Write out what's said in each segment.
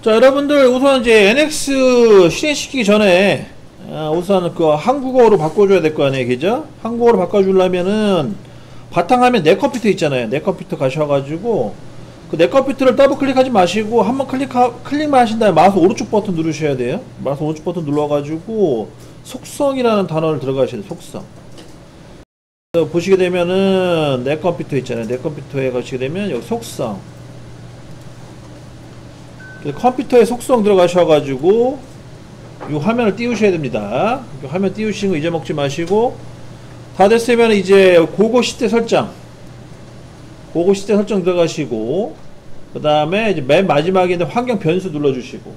자, 여러분들 우선 이제 NX 실행시키기 전에 우선 그 한국어로 바꿔줘야 될 거 아니에요, 그죠? 한국어로 바꿔주려면은 바탕화면 내 컴퓨터 있잖아요. 내 컴퓨터 가셔가지고 그 내 컴퓨터를 더블 클릭하지 마시고 한번 클릭만 하신 다음에 마우스 오른쪽 버튼 누르셔야 돼요. 마우스 오른쪽 버튼 눌러가지고 속성이라는 단어를 들어가셔야 돼요. 속성. 보시게 되면은 내 컴퓨터 있잖아요. 내 컴퓨터에 가시게 되면 여기 속성. 컴퓨터에 속성 들어가셔가지고 이 화면을 띄우셔야 됩니다. 화면 띄우시는 거 잊어먹지 마시고 다 됐으면 이제 고고 시대 설정 들어가시고 그 다음에 이제 맨 마지막에 있는 환경 변수 눌러주시고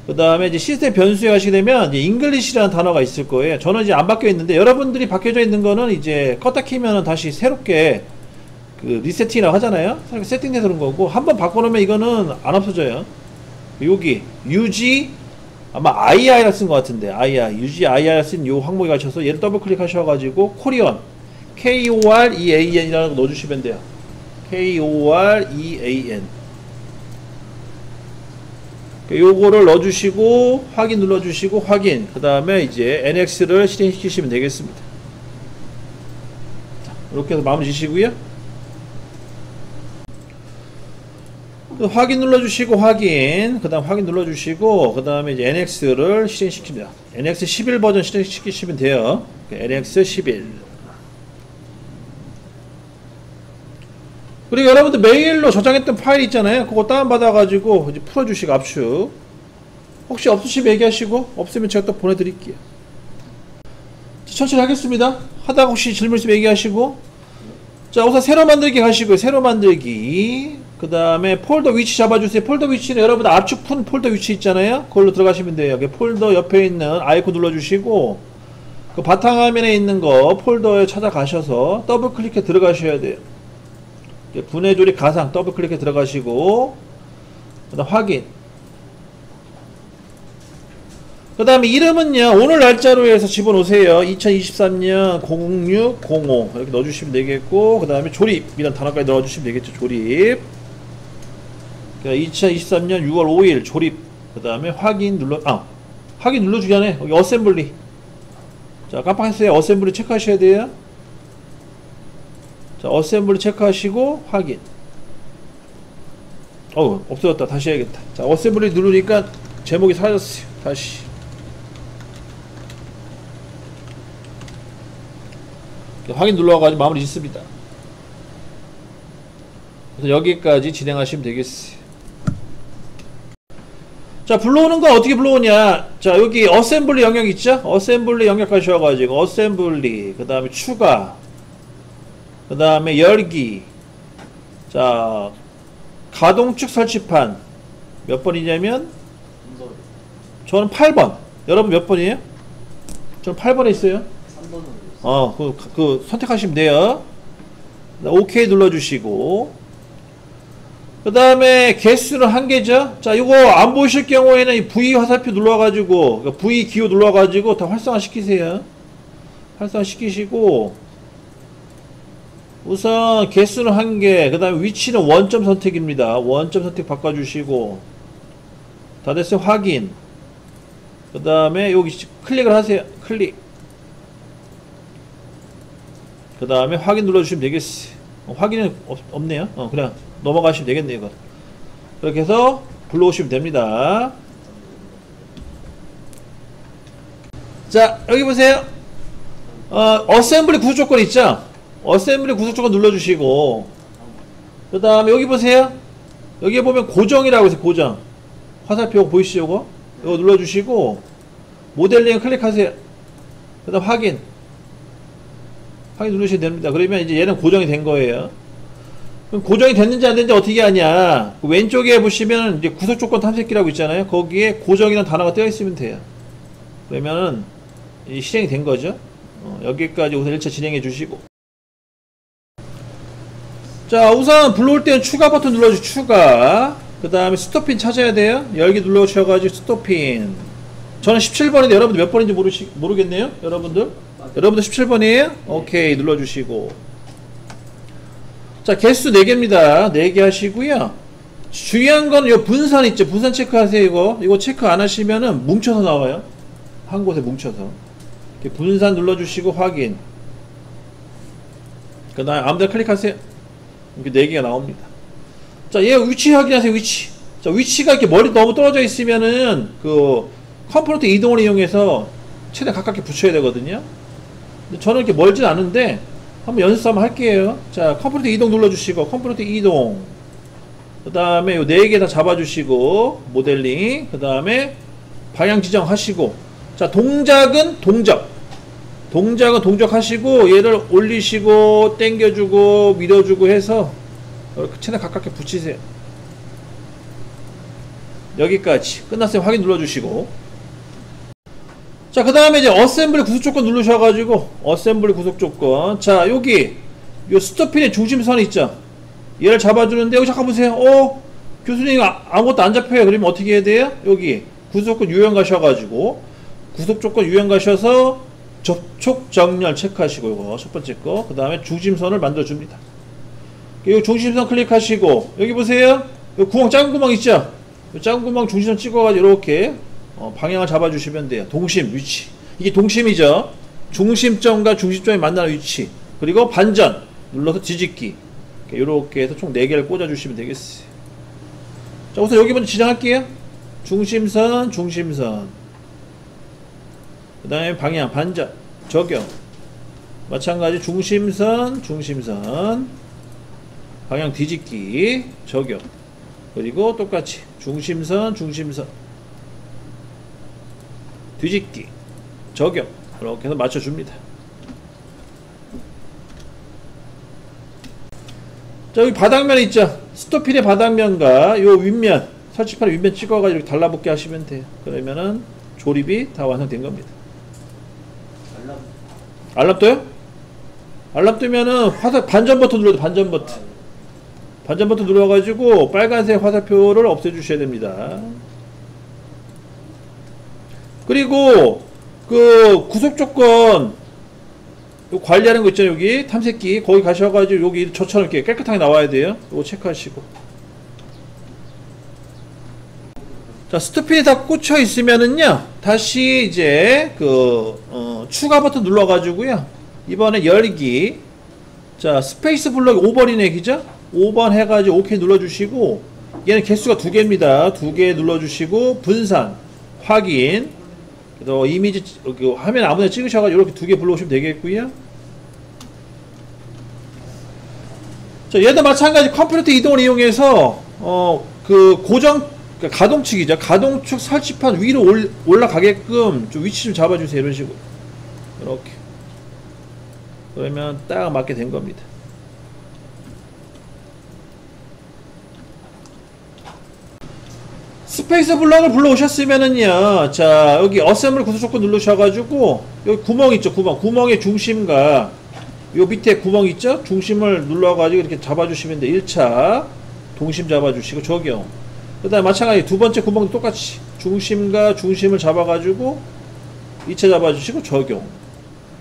그 다음에 이제 시스템 변수에 가시게 되면 이제 잉글리시라는 단어가 있을 거예요. 저는 이제 안 바뀌어 있는데 여러분들이 바뀌어져 있는 거는 이제 껐다 키면은 다시 새롭게 그 리세팅이라고 하잖아요. 세팅돼서 그런 거고 한번 바꿔놓으면 이거는 안 없어져요. 여기 UG 아마 II라 쓴 것 같은데 UG II라 쓴 요 항목에 가셔서 얘를 더블 클릭하셔가지고 코리안 KOREAN 이라는 거 넣어주시면 돼요. KOREAN 요거를 넣어주시고 확인 눌러주시고 확인 그 다음에 이제 NX를 실행시키시면 되겠습니다. 자, 이렇게 해서 마무리 지시고요. 확인 눌러주시고 확인 그 다음 확인 눌러주시고 그 다음에 이제 NX를 실행시킵니다. NX 11 버전 실행시키시면 돼요. NX 11 그리고 여러분들 메일로 저장했던 파일 있잖아요. 그거 다운받아 가지고 이제 풀어주시고 압축 혹시 없으시면 얘기하시고 없으면 제가 또 보내드릴게요. 천천히 하겠습니다. 하다가 혹시 질문 있으면 얘기하시고 자 우선 새로 만들기 가시고요. 새로 만들기 그 다음에 폴더 위치 잡아주세요. 폴더 위치는 여러분 압축 푼 폴더 위치 있잖아요. 그걸로 들어가시면 돼요. 폴더 옆에 있는 아이콘 눌러주시고 그 바탕화면에 있는 거 폴더에 찾아가셔서 더블 클릭해 들어가셔야 돼요. 분해 조립 가상 더블 클릭해 들어가시고 그 다음 확인 그 다음에 이름은요 오늘 날짜로 해서 집어넣으세요. 2023년 0605 이렇게 넣어주시면 되겠고 그 다음에 조립 이런 단어까지 넣어주시면 되겠죠. 조립 2023년 6월 5일 조립 그 다음에 확인 눌러주기 전에 여기 어셈블리 자 깜빡했어요. 어셈블리 체크하셔야 돼요. 자 어셈블리 체크하시고 확인 없어졌다. 다시 해야겠다. 자 어셈블리 누르니까 제목이 사라졌어요. 다시 확인 눌러가지고 마무리 짓습니다. 그래서 여기까지 진행하시면 되겠어요. 자 불러오는 건 어떻게 불러오냐. 자 여기 어셈블리 영역 있죠. 어셈블리 영역 가셔가지고 어셈블리 그 다음에 추가 그 다음에 열기 자 가동축 설치판 몇 번이냐면 저는 8번 여러분 몇 번이에요? 저는 8번에 있어요. 3번으로 선택하시면 돼요. OK 눌러주시고 그 다음에 개수는 1개죠. 자 이거 안 보이실 경우에는 이 V 화살표 눌러가지고 V 기호 눌러가지고 다 활성화 시키세요. 활성화 시키시고 우선 개수는 1개 그 다음에 위치는 원점 선택입니다. 원점 선택 바꿔주시고 다 됐어요. 확인 그 다음에 여기 클릭을 하세요. 클릭 그 다음에 확인 눌러주시면 되겠어요. 확인은 없네요. 그냥 넘어가시면 되겠네요. 이거 그렇게 해서 불러오시면 됩니다. 자 여기 보세요. 어셈블리 구조 조건 있죠. 어셈블리 구조 조건 눌러주시고 그 다음에 여기 보세요. 여기 보면 고정이라고 해서 고정 화살표 보이시죠? 이거 눌러주시고 모델링 클릭하세요. 그 다음 확인 누르시면 됩니다. 그러면 이제 얘는 고정이 된 거예요. 그럼 고정이 됐는지 안 됐는지 어떻게 하냐. 그 왼쪽에 보시면 이제 구속 조건 탐색기라고 있잖아요. 거기에 고정이라는 단어가 떼어 있으면 돼요. 그러면은 이 실행이 된 거죠. 여기까지 우선 1차 진행해 주시고 자 우선 불러올 때는 추가 버튼 눌러주시고 추가 그 다음에 스토핀 찾아야 돼요. 열기 눌러주셔가지고 스토핀 저는 17번인데 여러분들 몇 번인지 모르겠네요. 여러분들 17번이에요? 오케이 눌러주시고 자 개수 4개입니다. 4개 하시고요. 중요한 건 요 분산 있죠. 분산 체크하세요. 이거 체크 안 하시면은 뭉쳐서 나와요. 한 곳에 뭉쳐서. 이렇게 분산 눌러주시고 확인. 그 다음에 아무데나 클릭하세요. 이렇게 4개가 나옵니다. 자, 얘 위치 확인하세요. 위치. 자, 위치가 이렇게 머리 너무 떨어져 있으면은 그 컴포넌트 이동을 이용해서 최대한 가깝게 붙여야 되거든요. 근데 저는 이렇게 멀진 않은데 한번 연습 한번 할게요. 자, 컴포넌트 이동 눌러주시고 컴포넌트 이동. 그 다음에 요 4개 다 잡아주시고 모델링. 그 다음에 방향 지정하시고. 자, 동작은 동작 하시고 얘를 올리시고 당겨주고 밀어주고 해서 이렇게 최대한 가깝게 붙이세요. 여기까지 끝났으면 확인 눌러주시고. 자, 그 다음에 이제 어셈블리 구속 조건 누르셔가지고 어셈블리 구속 조건. 자, 여기 요 스토핀의 중심선이 있죠. 얘를 잡아주는데 여기 잠깐 보세요. 교수님 아무것도 안 잡혀요. 그러면 어떻게 해야 돼요? 여기 구속조건 유형 가셔가지고 구속조건 유형 가셔서 접촉 정렬 체크하시고 이거 첫 번째 거. 그 다음에 중심선을 만들어줍니다. 이 중심선 클릭하시고 여기 보세요. 요 구멍 작은 구멍 있죠. 요 작은 구멍 중심선 찍어가지고 이렇게 방향을 잡아주시면 돼요. 동심 위치. 이게 동심이죠. 중심점과 중심점이 만나는 위치. 그리고 반전 눌러서 뒤집기. 이렇게 해서 총 4개를 꽂아주시면 되겠어요. 자, 우선 여기 먼저 지정할게요. 중심선 그 다음에 방향 반전 적용. 마찬가지 중심선 방향 뒤집기 적용. 그리고 똑같이 중심선 뒤집기 적용. 이렇게 해서 맞춰줍니다. 자, 여기 바닥면 있죠. 스토핀의 바닥면과 요 윗면 설치판의 윗면 찍어가지고 이렇게 달라붙게 하시면 돼요. 그러면은 조립이 다 완성된 겁니다. 알람 떠요? 알람 뜨면은 반전 버튼 눌러도 반전 버튼 눌러가지고 빨간색 화살표를 없애주셔야 됩니다. 그리고 그 구속조건 관리하는 거 있잖아요. 여기 탐색기 거기 가셔가지고 여기 저처럼 이렇게 깨끗하게 나와야 돼요. 이거 체크하시고. 자, 스토핀이 다 꽂혀 있으면은요 다시 이제 추가 버튼 눌러가지고요 이번에 열기. 자, 스페이스 블럭 5번이네 그죠? 5번 해가지고 OK 눌러주시고 얘는 개수가 2개입니다 2개 눌러주시고 분산 확인. 그래서 이미지 화면 아무데나 찍으셔가지고 이렇게 2개 불러오시면 되겠고요. 자, 얘도 마찬가지 컴포넌트 이동을 이용해서 그 고정 가동축이죠. 가동축 설치판 위로 올라가게끔 좀 위치 좀 잡아주세요. 이런 식으로 이렇게. 그러면 딱 맞게 된 겁니다. 스페이스 블럭을 불러오셨으면은요, 자, 여기 어셈블리 구속 조건 누르셔가지고, 여기 구멍 있죠, 구멍의 중심과, 요 밑에 구멍 있죠? 중심을 눌러가지고 이렇게 잡아주시면 돼. 1차, 동심 잡아주시고, 적용. 그 다음에 마찬가지 두 번째 구멍도 똑같이, 중심과 중심을 잡아가지고, 2차 잡아주시고, 적용.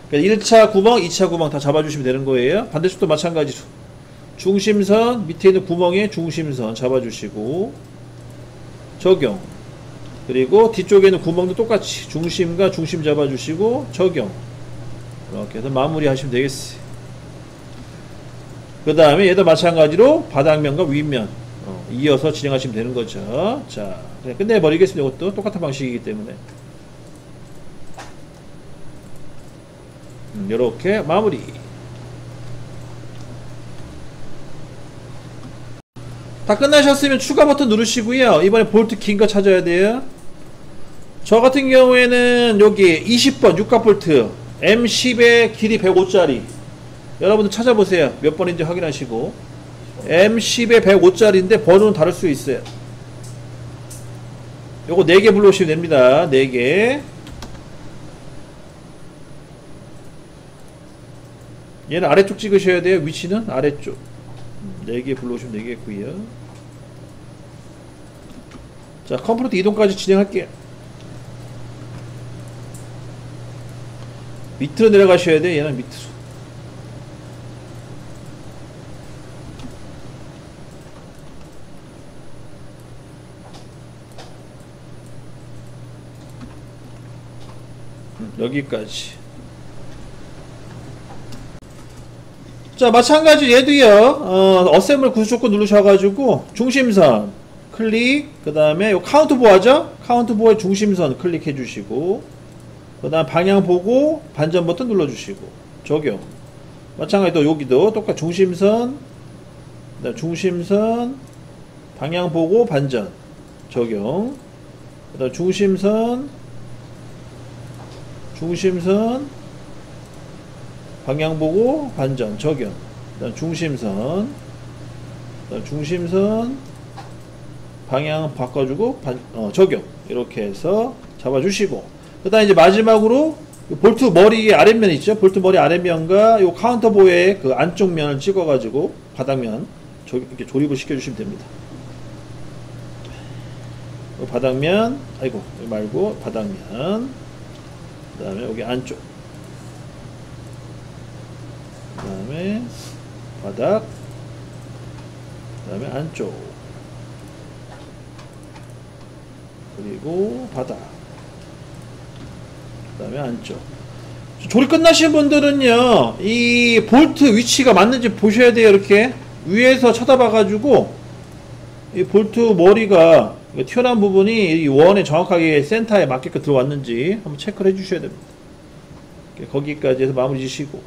그러니까 1차 구멍, 2차 구멍 다 잡아주시면 되는 거예요. 반대쪽도 마찬가지로. 중심선, 밑에 있는 구멍에 중심선 잡아주시고, 적용. 그리고 뒤쪽에 있는 구멍도 똑같이 중심과 중심 잡아주시고 적용. 이렇게 해서 마무리 하시면 되겠어요. 그 다음에 얘도 마찬가지로 바닥면과 윗면 이어서 진행하시면 되는 거죠. 자, 그냥 끝내버리겠습니다. 이것도 똑같은 방식이기 때문에 이렇게 마무리. 다 끝나셨으면 추가 버튼 누르시고요. 이번에 볼트 긴 거 찾아야 돼요. 저 같은 경우에는 여기 20번 육각 볼트 M10의 길이 105짜리 여러분들 찾아보세요. 몇 번인지 확인하시고 M10의 105짜리인데 번호는 다를 수 있어요. 요거 4개 불러오시면 됩니다. 4개. 얘는 아래쪽 찍으셔야 돼요. 위치는 아래쪽. 4개 불러오시면 되겠고요. 자, 컴포넌트 이동까지 진행할게요. 밑으로 내려가셔야 돼요. 얘는 밑으로. 여기까지. 자, 마찬가지 얘도요. 어셈블 구조 조건 누르셔가지고 중심선 클릭, 그 다음에 요 카운트 보호하죠? 카운트 보호의 중심선 클릭해 주시고, 그 다음 방향 보고 반전 버튼 눌러주시고 적용. 마찬가지 또 여기도 똑같이 중심선, 그다음 중심선 방향 보고 반전 적용. 그 다음 중심선 방향 보고 반전 적용. 그 다음 중심선 방향 바꿔주고 적용. 이렇게 해서 잡아주시고, 그 다음 이제 마지막으로 볼트 머리 아랫면 있죠? 볼트 머리 아랫면과 요 카운터 보의 그 안쪽 면을 찍어가지고 바닥면 이렇게 조립을 시켜주시면 됩니다. 바닥면, 아이고, 여기 말고 바닥면, 그 다음에 여기 안쪽, 그 다음에 바닥, 그 다음에 안쪽, 그리고 바닥, 그 다음에 안쪽. 조립 끝나신 분들은요, 이 볼트 위치가 맞는지 보셔야 돼요. 이렇게 위에서 쳐다봐 가지고 이 볼트 머리가 튀어나온 부분이 이 원에 정확하게 센터에 맞게끔 들어왔는지 한번 체크를 해 주셔야 됩니다. 거기까지 해서 마무리 지시고,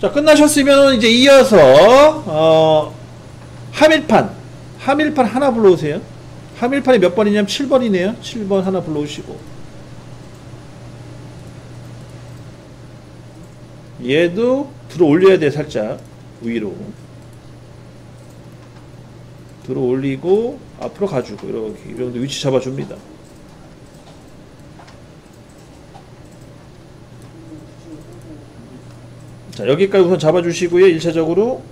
자, 끝나셨으면 이제 이어서 하밀판 하나 불러오세요. 하밀판이 몇 번이냐면 7번이네요 7번 하나 불러오시고, 얘도 들어 올려야 돼. 살짝 위로 들어 올리고 앞으로 가지고 이렇게 이 정도 위치 잡아줍니다. 자, 여기까지 우선 잡아주시고요. 1차적으로.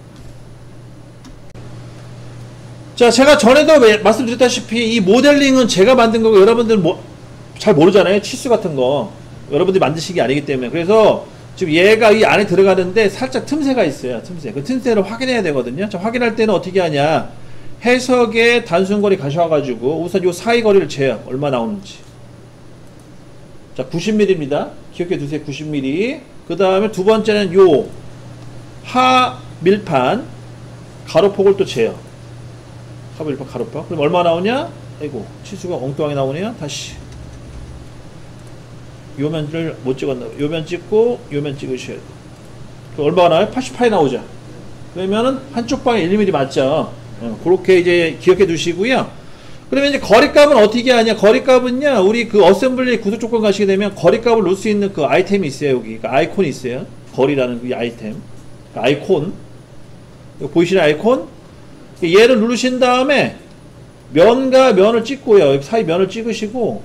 자, 제가 전에도 말씀드렸다시피 이 모델링은 제가 만든 거고 여러분들 잘 모르잖아요. 치수 같은 거 여러분들이 만드신 게 아니기 때문에. 그래서 지금 얘가 이 안에 들어가는데 살짝 틈새가 있어요. 틈새. 그 틈새를 확인해야 되거든요. 자, 확인할 때는 어떻게 하냐, 해석의 단순거리 가셔가지고 우선 요 사이 거리를 재요. 얼마 나오는지. 자, 90mm입니다. 기억해 두세요. 90mm. 그 다음에 두 번째는 요 하밀판 가로폭을 또 재요. 하밀판 가로폭. 그럼 얼마 나오냐? 아이고, 치수가 엉뚱하게 나오네요. 다시. 요 면을 못 찍었나? 요 면 찍고 요 면 찍으셔야 돼요. 그럼 얼마가 나와요? 88이 나오죠. 그러면은 한쪽 방에 1mm 맞죠? 그렇게 이제 기억해 두시고요. 그러면 이제 거리값은 어떻게 하냐? 거리값은요, 우리 그 어셈블리 구조 조건 가시게 되면 거리값을 넣을 수 있는 그 아이템이 있어요. 여기 그 아이콘이 있어요. 거리라는 그 아이템, 그 아이콘. 보이시는 아이콘? 얘를 누르신 다음에 면과 면을 찍고요. 사이 면을 찍으시고,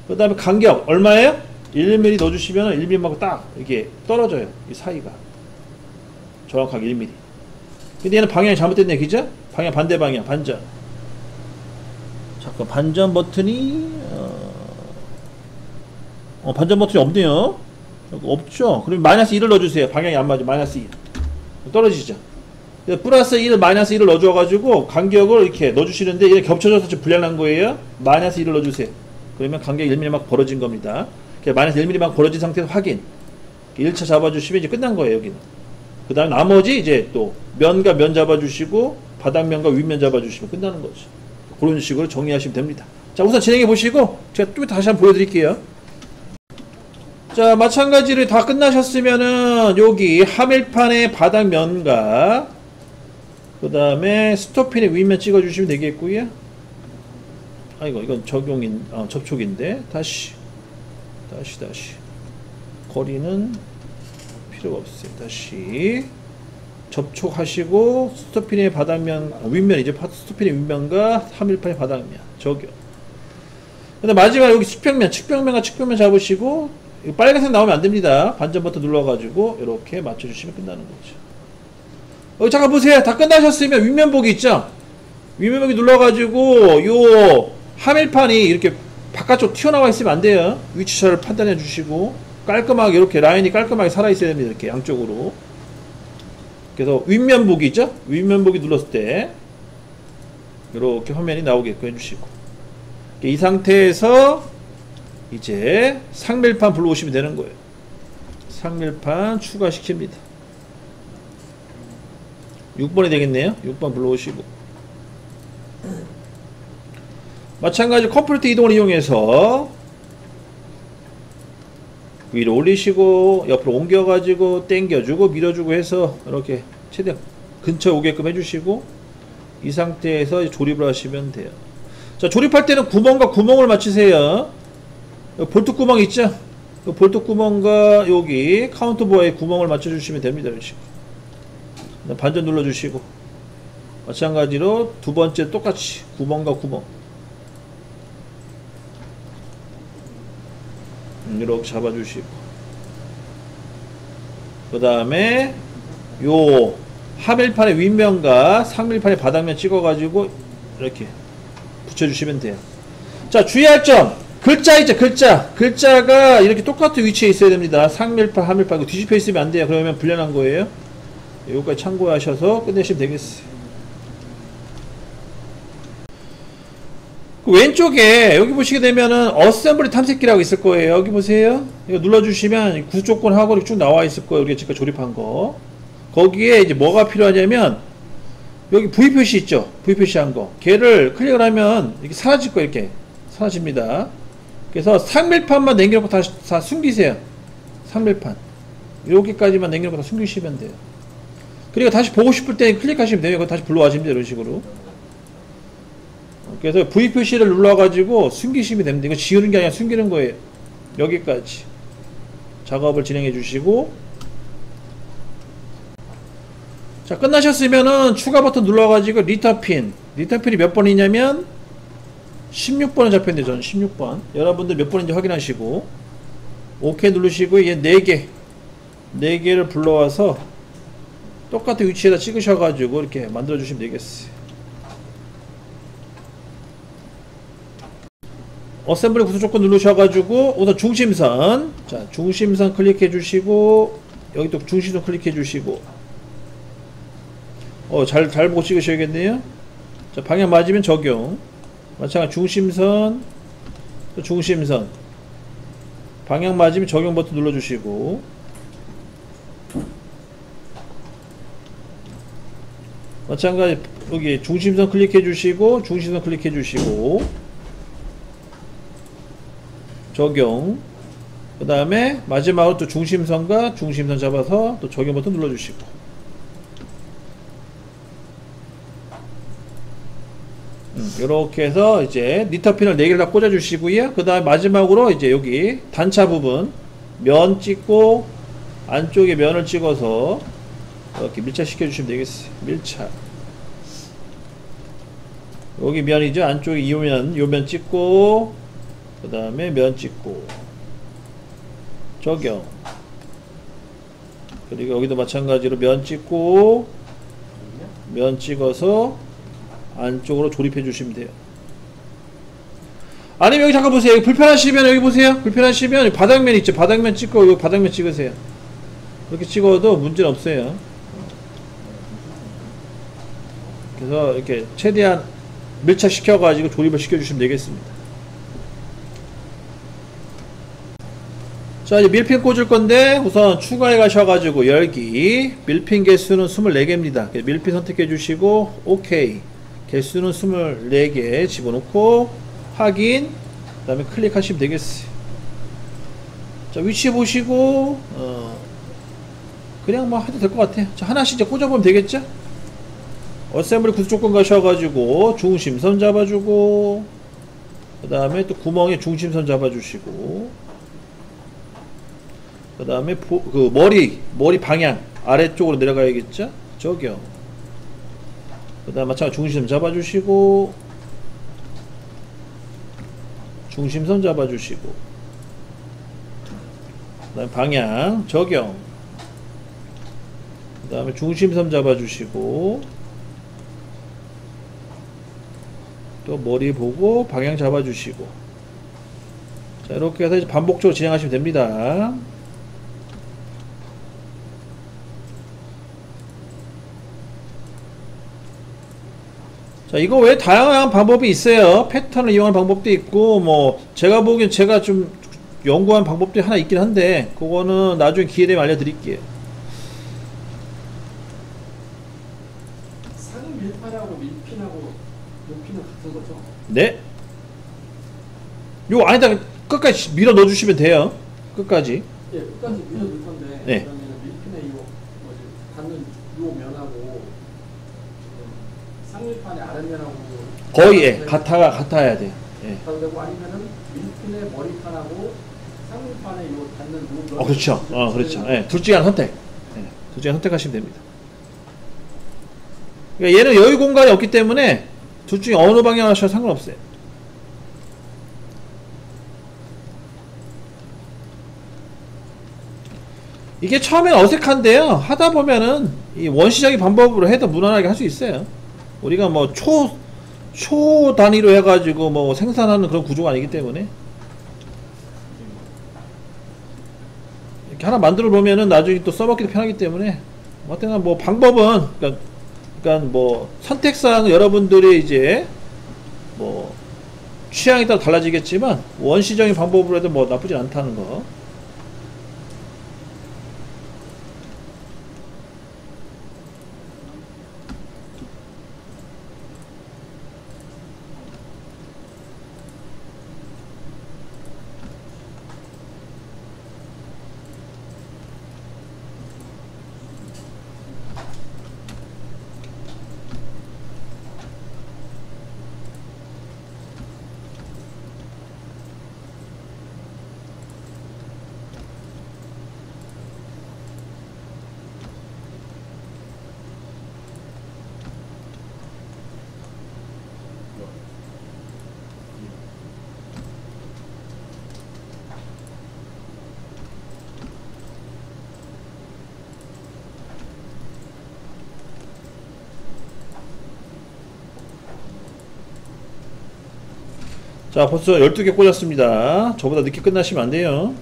그 다음에 간격 얼마예요? 1mm 넣어주시면 1mm하고 딱 이렇게 떨어져요. 이 사이가 정확하게 1mm. 근데 얘는 방향이 잘못됐네, 그죠? 방향 반대 방향, 반전. 잠깐, 반전 버튼이 반전 버튼이 없네요. 없죠? 그럼 마이너스 1을 넣어주세요. 방향이 안 맞아. 마이너스 1 떨어지죠. 플러스 1, 마이너스 1을 넣어줘가지고 간격을 이렇게 넣어주시는데 얘가 겹쳐져서 좀 불량난 거예요. 마이너스 1을 넣어주세요. 그러면 간격이 1mm 막 벌어진 겁니다. 마이너스 1mm 막 벌어진 상태에서 확인. 1차 잡아주시면 이제 끝난 거예요. 여기는. 그 다음에 나머지 이제 또 면과 면 잡아주시고 바닥면과 윗면 잡아주시면 끝나는 거죠. 그런 식으로 정리하시면 됩니다. 자, 우선 진행해 보시고 제가 또 다시 한번 보여드릴게요. 자, 마찬가지로 다 끝나셨으면은 여기 하밀판의 바닥면과 그 다음에 스토핀의 윗면 찍어주시면 되겠고요. 아이고, 이건 접촉인데 다시 거리는 필요가 없어요. 다시 접촉하시고 스토핀의 바닥면 윗면이죠. 스토핀의 윗면과 하밀판의 바닥면 적용. 근데 마지막 여기 측벽면과 측벽면 잡으시고, 이거 빨간색 나오면 안 됩니다. 반전 버튼 눌러가지고 이렇게 맞춰주시면 끝나는 거죠. 잠깐 보세요. 다 끝나셨으면 윗면 보기 있죠. 윗면 보기 눌러가지고 요 하밀판이 이렇게 바깥쪽 튀어나와 있으면 안 돼요. 위치차를 판단해 주시고 깔끔하게 이렇게 라인이 깔끔하게 살아 있어야 됩니다. 이렇게 양쪽으로. 그래서 윗면 보기 있죠? 윗면 보기 눌렀을 때 이렇게 화면이 나오게끔 해주시고, 이 상태에서 이제 상밀판 불러오시면 되는 거예요. 상밀판 추가시킵니다. 6번이 되겠네요. 6번 불러오시고 마찬가지 컴플리트 이동을 이용해서 위로 올리시고 옆으로 옮겨가지고 당겨주고 밀어주고 해서 이렇게 최대한 근처에 오게끔 해주시고 이 상태에서 조립을 하시면 돼요. 자, 조립할 때는 구멍과 구멍을 맞추세요. 볼트 구멍 있죠? 볼트 구멍과 여기 카운터보어에 구멍을 맞춰주시면 됩니다. 이런 식으로 반전 눌러주시고 마찬가지로 두 번째 똑같이 구멍과 구멍 이렇게 잡아주시고 그 다음에 요 하밀판의 윗면과 상밀판의 바닥면 찍어가지고 이렇게 붙여주시면 돼요. 자, 주의할 점 글자 있죠. 글자가 이렇게 똑같은 위치에 있어야 됩니다. 상밀판 하밀판 이거 뒤집혀 있으면 안 돼요. 그러면 불련한 거예요. 요거까지 참고하셔서 끝내시면 되겠어요. 그 왼쪽에 여기 보시게 되면은 어셈블리 탐색기라고 있을 거예요. 여기 보세요. 이거 눌러주시면 구조권하고 이렇게 쭉 나와 있을 거예요. 우리가 지금 조립한 거. 거기에 이제 뭐가 필요하냐면 여기 V 표시 있죠. V 표시한 거. 걔를 클릭을 하면 이렇게 사라질 거예요. 이렇게 사라집니다. 그래서 상밀판만 남겨놓고 다 숨기세요. 상밀판 여기까지만 남겨놓고 다 숨기시면 돼요. 그리고 다시 보고 싶을 때 클릭하시면 돼요. 다시 불러와시면 돼요. 이런 식으로. 그래서 V 표시를 눌러가지고 숨기시면 됩니다. 이거 지우는 게 아니라 숨기는 거예요. 여기까지 작업을 진행해 주시고 자, 끝나셨으면은 추가 버튼 눌러가지고 리턴핀 리턴핀이 몇 번이냐면 16번에 잡혔는데 저는 16번 여러분들 몇 번인지 확인하시고 OK 누르시고 얘 4개를 불러와서 똑같은 위치에다 찍으셔가지고 이렇게 만들어 주시면 되겠어요. 어셈블리 구조 조건 누르셔가지고 우선 중심선 자 중심선 클릭해 주시고 여기 또 중심선 클릭해 주시고 잘 보고 찍으셔야겠네요. 자, 방향 맞으면 적용 마찬가지 중심선 또 중심선 방향 맞으면 적용 버튼 눌러주시고 마찬가지 여기 중심선 클릭해 주시고 중심선 클릭해 주시고 적용 그 다음에 마지막으로 또 중심선과 중심선 잡아서 또 적용 버튼 눌러주시고 이렇게 해서 이제 리터핀을 4개를 다 꽂아 주시고요. 그 다음에 마지막으로 이제 여기 단차 부분 면 찍고 안쪽에 면을 찍어서 이렇게 밀착시켜 주시면 되겠어요. 밀착 여기 면이죠. 안쪽에 요면 찍고 그 다음에 면 찍고 적용 그리고 여기도 마찬가지로 면 찍고 면 찍어서 안쪽으로 조립해 주시면 돼요. 아니면 여기 잠깐 보세요. 여기 불편하시면 여기 보세요. 불편하시면 여기 바닥면 있죠. 바닥면 찍고 여기 바닥면 찍으세요. 이렇게 찍어도 문제는 없어요. 그래서 이렇게 최대한 밀착시켜 가지고 조립을 시켜 주시면 되겠습니다. 자, 이제 밀핀 꽂을 건데 우선 추가해 가셔가지고 열기 밀핀 개수는 24개입니다. 밀핀 선택해 주시고 OK 개수는 24개 집어넣고 확인 그 다음에 클릭하시면 되겠어요. 자, 위치 보시고 그냥 뭐 해도 될 것 같아요. 자, 하나씩 이제 꽂아보면 되겠죠? 어셈블리 구조 조건 가셔가지고 중심선 잡아주고 그 다음에 또 구멍에 중심선 잡아주시고 그 다음에 그 머리 방향 아래쪽으로 내려가야겠죠? 적용 그 다음 마찬가지 중심선 잡아주시고 중심선 잡아주시고 그 다음에 방향 적용 그 다음에 중심선 잡아주시고 또 머리 보고 방향 잡아주시고 자, 이렇게 해서 이제 반복적으로 진행하시면 됩니다. 자, 이거 외에 다양한 방법이 있어요. 패턴을 이용하는 방법도 있고, 뭐, 제가 보기엔 제가 좀 연구한 방법들이 하나 있긴 한데 그거는 나중에 기회 되면 알려드릴게요. 상위 밀판하고 밀핀하고 높이는 같은 거죠? 네. 요 안에다 끝까지 밀어 넣어주시면 돼요. 끝까지. 예, 끝까지 밀어줄 건데 네. 그러면 밀핀의 요 뭐지 닿는 요 면하고 상밀판의 아랫면하고 거의 예, 같아야 돼요. 예. 가도 되고 아니면은 밀핀의 머리판하고 상밀판의 요 닿는 요 면. 그렇죠. 그렇죠. 예, 둘 중에 하나 선택. 예, 둘 중에 선택하시면 됩니다. 그러니까 얘는 여유 공간이 없기 때문에 둘 중에 어느 방향 하셔도 상관없어요. 이게 처음엔 어색한데요. 하다 보면은 이 원시적인 방법으로 해도 무난하게 할 수 있어요. 우리가 뭐 초 단위로 해가지고 뭐 생산하는 그런 구조가 아니기 때문에 이렇게 하나 만들어 놓으면은 나중에 또 써먹기도 편하기 때문에 어쨌거나 뭐 방법은 그러니까 뭐 선택사항은 여러분들이 이제 뭐 취향에 따라 달라지겠지만 원시적인 방법으로 해도 뭐 나쁘진 않다는 거. 자, 벌써 12개 꽂았습니다. 저보다 늦게 끝나시면 안 돼요.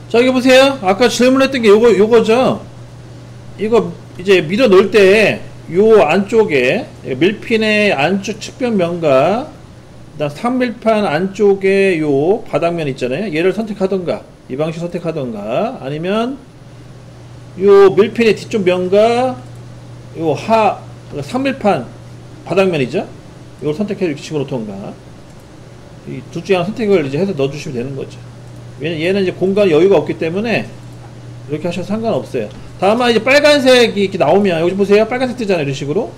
자, 여기 보세요. 아까 질문했던 게 요거죠. 이거 이제 밀어 넣을 때 요 안쪽에 밀핀의 안쪽 측면면과 그다음 상밀판 안쪽에 요 바닥면 있잖아요. 얘를 선택하던가 이 방식 선택하던가 아니면 요 밀핀의 뒤쪽 면과 요 상밀판 바닥면이죠. 이걸 선택해 이렇게 집어넣던가 이 둘 중에 하나 선택을 이제 해서 넣어주시면 되는 거죠. 얘는 이제 공간 여유가 없기 때문에 이렇게 하셔도 상관없어요. 다만 이제 빨간색이 이렇게 나오면 여기 보세요. 빨간색 뜨잖아요. 이런 식으로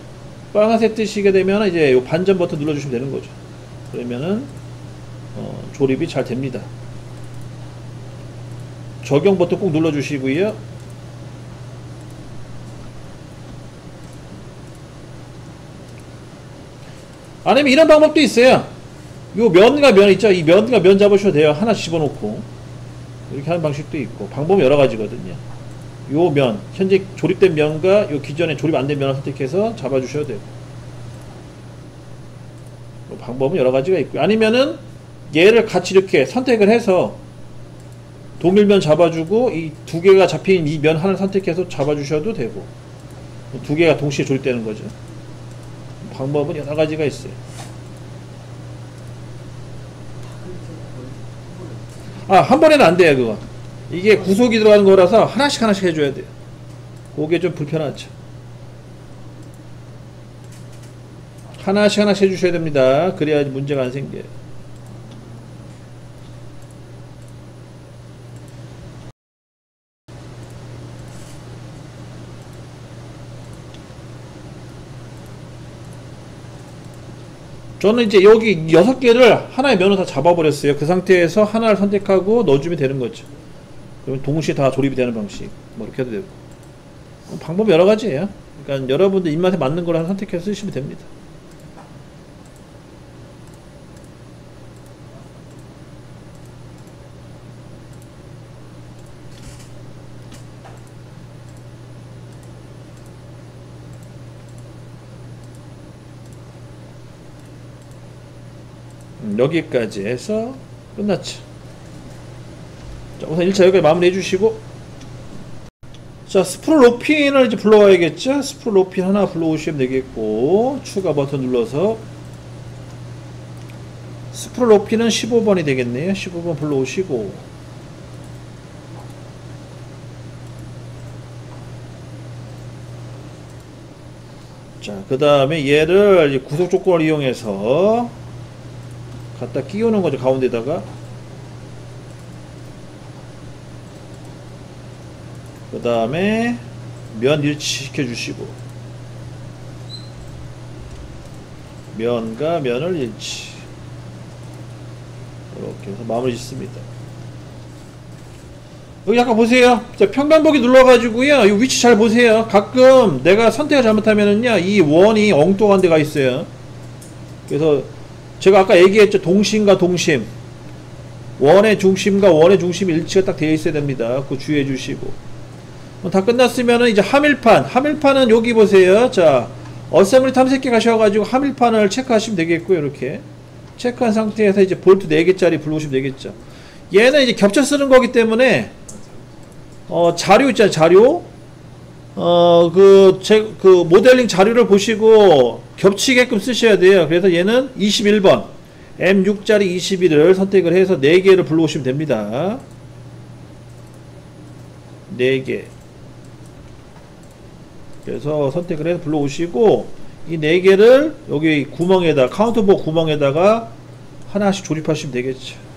빨간색 뜨시게 되면 이제 요 반전 버튼 눌러주시면 되는 거죠. 그러면은 조립이 잘 됩니다. 적용 버튼 꼭 눌러주시고요. 아니면 이런 방법도 있어요. 요 면과 면 있죠? 이 면과 면 잡으셔도 돼요. 하나 집어넣고 이렇게 하는 방식도 있고 방법은 여러 가지거든요. 요 면, 현재 조립된 면과 요 기존에 조립 안 된 면을 선택해서 잡아주셔도 되고 방법은 여러 가지가 있고요. 아니면은 얘를 같이 이렇게 선택을 해서 동일면 잡아주고 이 두 개가 잡힌 이 면 하나를 선택해서 잡아주셔도 되고 두 개가 동시에 조립되는 거죠. 방법은 여러 가지가 있어요. 아, 한 번에는 안 돼요, 그거. 이게 구속이 들어가는 거라서 하나씩 하나씩 해줘야 돼요. 그게 좀 불편하죠. 하나씩 하나씩 해주셔야 됩니다. 그래야지 문제가 안 생겨요. 저는 이제 여기 6개를 하나의 면을 다 잡아버렸어요. 그 상태에서 하나를 선택하고 넣어주면 되는 거죠. 그러면 동시에 다 조립이 되는 방식. 뭐 이렇게 해도 되고. 방법이 여러 가지예요. 그러니까 여러분들 입맛에 맞는 걸 하나 선택해서 쓰시면 됩니다. 여기까지 해서 끝났죠. 자, 우선 1차 여기까지 마무리 해주시고, 자, 스프롤 로핀을 이제 불러와야겠죠. 스프롤 로핀 하나 불러오시면 되겠고, 추가 버튼 눌러서 스프롤 로핀은 15번이 되겠네요. 15번 불러오시고, 자, 그 다음에 얘를 이제 구속 조건을 이용해서 갖다 끼우는 거죠. 가운데다가. 그 다음에 면 일치시켜 주시고, 면과 면을 일치, 이렇게 해서 마무리 짓습니다. 여기 잠깐 보세요. 자, 평면보기 눌러가지고요, 이 위치 잘 보세요. 가끔 내가 선택을 잘못하면은요, 이 원이 엉뚱한 데가 있어요. 그래서 제가 아까 얘기했죠. 동심과 동심, 원의 중심과 원의 중심이 일치가 딱 되어 있어야 됩니다. 그거 주의해 주시고, 다 끝났으면은 이제 하밀판은 여기 보세요. 자, 어셈블리 탐색기 가셔가지고 하밀판을 체크하시면 되겠고요. 이렇게 체크한 상태에서 이제 볼트 4개짜리 불러오시면 되겠죠. 얘는 이제 겹쳐 쓰는 거기 때문에 자료 있잖아요. 자료, 그 모델링 자료를 보시고 겹치게끔 쓰셔야 돼요. 그래서 얘는 21번 M6짜리 21을 선택을 해서 4개를 불러오시면 됩니다. 4개. 그래서 선택을 해서 불러오시고, 이 4개를 여기 구멍에다, 카운터보 구멍에다가 하나씩 조립하시면 되겠죠.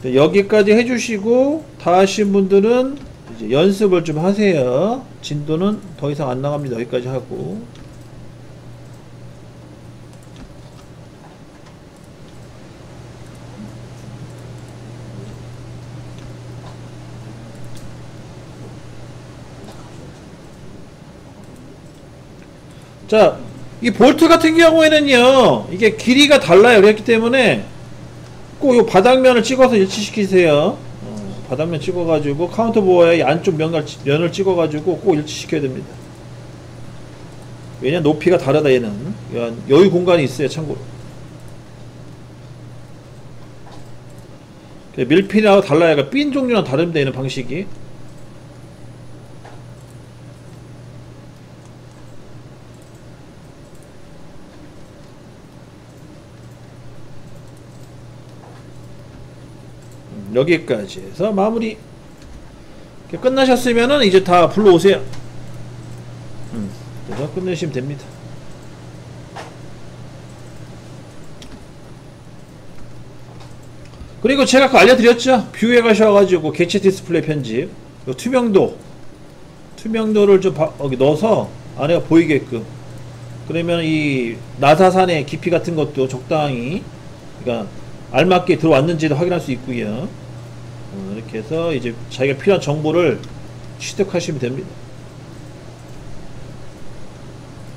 여기까지 해주시고, 다 하신 분들은 이제 연습을 좀 하세요. 진도는 더 이상 안 나갑니다. 여기까지 하고. 자, 이 볼트 같은 경우에는요, 이게 길이가 달라요. 그렇기 때문에 꼭 요 바닥면을 찍어서 일치시키세요. 바닥면 찍어가지고 카운터보어의 안쪽 면을 찍어가지고 꼭 일치시켜야 됩니다. 왜냐, 높이가 다르다. 얘는 여유 공간이 있어요. 참고로 밀핀하고 달라요. 그러니까 핀 종류랑 다릅니다. 얘는 방식이. 여기까지 해서 마무리. 끝나셨으면은 이제 다 불러오세요. 그래서 끝내시면 됩니다. 그리고 제가 아까 알려드렸죠. 뷰에 가셔가지고 객체 디스플레이 편집, 투명도를 좀 여기 넣어서 안에가 보이게끔. 그러면 이 나사산의 깊이 같은 것도 적당히, 그러니까 알맞게 들어왔는지도 확인할 수 있고요. 이렇게 해서 이제 자기가 필요한 정보를 취득하시면 됩니다.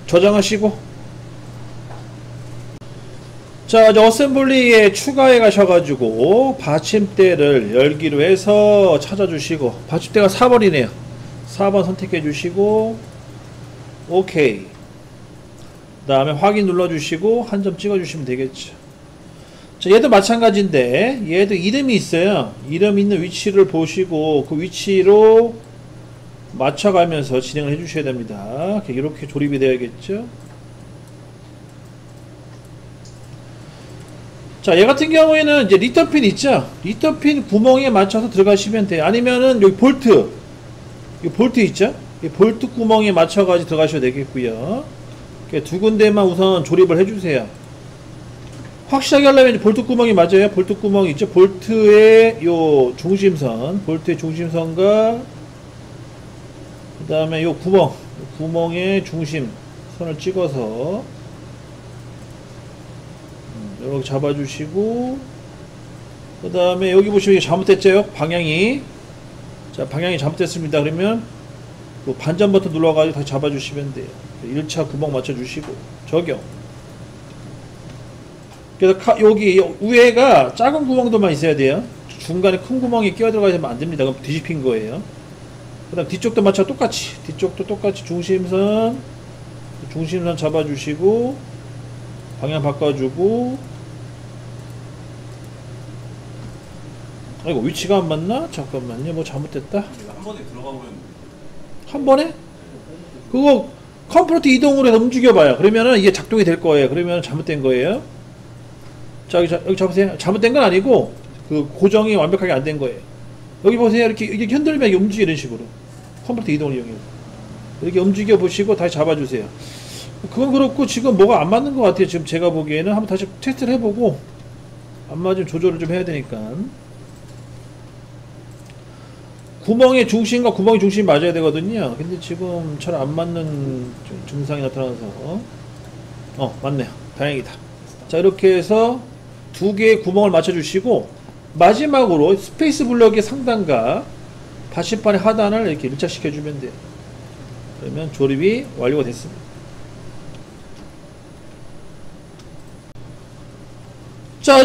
저장하시고, 자, 이제 어셈블리에 추가해 가셔가지고 받침대를 열기로 해서 찾아주시고, 받침대가 4번이네요. 4번 선택해 주시고 오케이. 그 다음에 확인 눌러주시고 한 점 찍어주시면 되겠죠. 자, 얘도 마찬가지인데 얘도 이름이 있어요. 이름 있는 위치를 보시고 그 위치로 맞춰가면서 진행을 해주셔야 됩니다. 이렇게 조립이 되어야겠죠. 자, 얘 같은 경우에는 이제 리터핀 있죠. 리터핀 구멍에 맞춰서 들어가시면 돼요. 아니면은 여기 볼트, 이 볼트 있죠. 이 볼트 구멍에 맞춰가지고 들어가셔도 되겠고요. 두 군데만 우선 조립을 해주세요. 확실하게 하려면 이제 볼트 구멍이 맞아요. 볼트 구멍이 있죠. 볼트의 요 중심선, 볼트의 중심선과 그 다음에 요 구멍, 구멍의 중심선을 찍어서 이렇게 잡아주시고, 그 다음에 여기 보시면 잘못됐죠? 방향이. 자, 방향이 잘못됐습니다. 그러면 반전 버튼 눌러가지고 다시 잡아주시면 돼요. 1차 구멍 맞춰주시고 적용. 그래서 여기 위에가 작은 구멍도만 있어야 돼요. 중간에 큰 구멍이 끼어 들어가면 안 됩니다. 그럼 뒤집힌 거예요. 그 다음 뒤쪽도 맞춰 똑같이, 뒤쪽도 똑같이 중심선 잡아주시고 방향 바꿔주고. 아이고, 위치가 안 맞나? 잠깐만요. 뭐 잘못됐다. 한 번에 들어가 보면 한 번에? 그거 컴포트 이동으로 해서 움직여봐요. 그러면은 이게 작동이 될 거예요. 그러면 잘못된 거예요. 자, 여기 잡으세요. 잘못된 건 아니고 그 고정이 완벽하게 안 된 거예요. 여기 보세요. 이렇게 흔들면 이게 움직여. 이런 식으로 컴포트 이동을 이용해서 이렇게 움직여 보시고 다시 잡아주세요. 그건 그렇고 지금 뭐가 안 맞는 것 같아요. 지금 제가 보기에는 한번 다시 테스트를 해보고 안 맞으면 조절을 좀 해야 되니까. 구멍의 중심과 구멍의 중심이 맞아야 되거든요. 근데 지금 잘 안 맞는 증상이 나타나서 맞네요. 다행이다. 자, 이렇게 해서 두 개의 구멍을 맞춰 주시고 마지막으로 스페이스 블럭의 상단과 받침판의 하단을 이렇게 밀착시켜 주면 돼요. 그러면 조립이 완료가 됐습니다. 자,